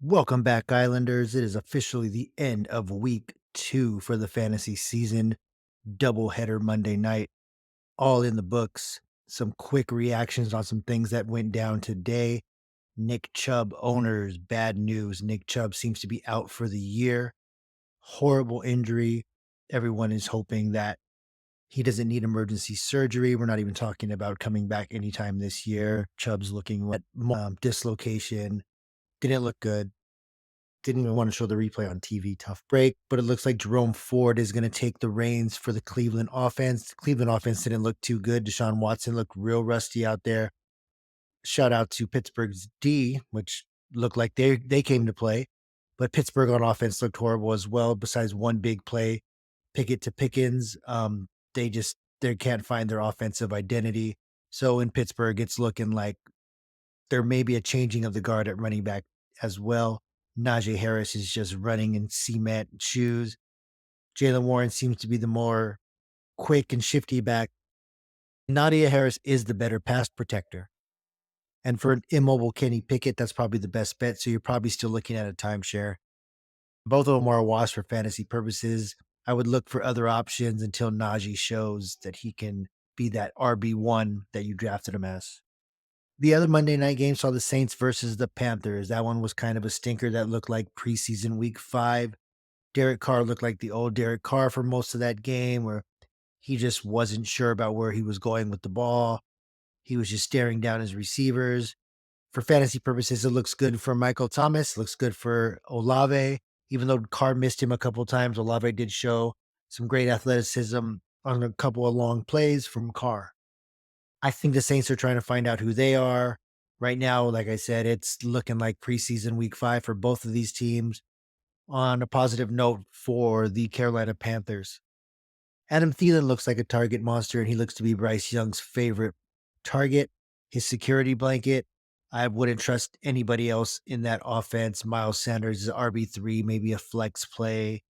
Welcome back, Islanders. It is officially the end of week 2 for the fantasy season. Doubleheader Monday night, all in the books. Some quick reactions on some things that went down today. Nick Chubb owners, bad news. Nick Chubb seems to be out for the year. Horrible injury. Everyone is hoping that he doesn't need emergency surgery. We're not even talking about coming back anytime this year. Chubb's looking at dislocation. Didn't look good. Didn't even want to show the replay on TV. Tough break, but it looks like Jerome Ford is going to take the reins for the Cleveland offense. The Cleveland offense didn't look too good. Deshaun Watson looked real rusty out there. Shout out to Pittsburgh's D, which looked like they came to play, but Pittsburgh on offense looked horrible as well. Besides one big play, Pickett to Pickens, they can't find their offensive identity. So in Pittsburgh, it's looking like there may be a changing of the guard at running back as well. Najee Harris is just running in cement shoes. Jalen Warren seems to be the more quick and shifty back. Nadia Harris is the better pass protector. And for an immobile Kenny Pickett, that's probably the best bet. So you're probably still looking at a timeshare. Both of them are a wash for fantasy purposes. I would look for other options until Najee shows that he can be that RB1 that you drafted him as. The other Monday night game saw the Saints versus the Panthers. That one was kind of a stinker that looked like preseason week 5. Derek Carr looked like the old Derek Carr for most of that game, where he just wasn't sure about where he was going with the ball. He was just staring down his receivers. For fantasy purposes, it looks good for Michael Thomas, looks good for Olave. Even though Carr missed him a couple of times, Olave did show some great athleticism on a couple of long plays from Carr. I think the Saints are trying to find out who they are. Right now, like I said, it's looking like preseason week 5 for both of these teams. On a positive note for the Carolina Panthers, Adam Thielen looks like a target monster, and he looks to be Bryce Young's favorite target, his security blanket. I wouldn't trust anybody else in that offense. Miles Sanders is RB3, maybe a flex play.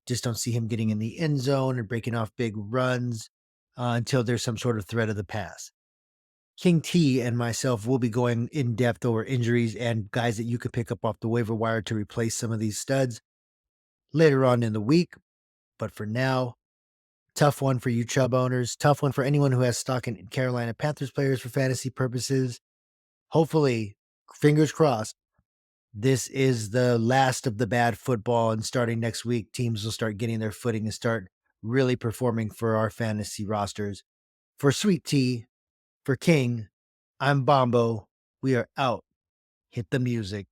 Just don't see him getting in the end zone and breaking off big runs until there's some sort of threat of the pass. King T and myself will be going in depth over injuries and guys that you could pick up off the waiver wire to replace some of these studs later on in the week. But for now, tough one for you Chubb owners, tough one for anyone who has stock in Carolina Panthers players for fantasy purposes. Hopefully, fingers crossed, this is the last of the bad football, and starting next week, teams will start getting their footing and start really performing for our fantasy rosters. For Sweet Tea, for King, I'm Bombo. We are out. Hit the music.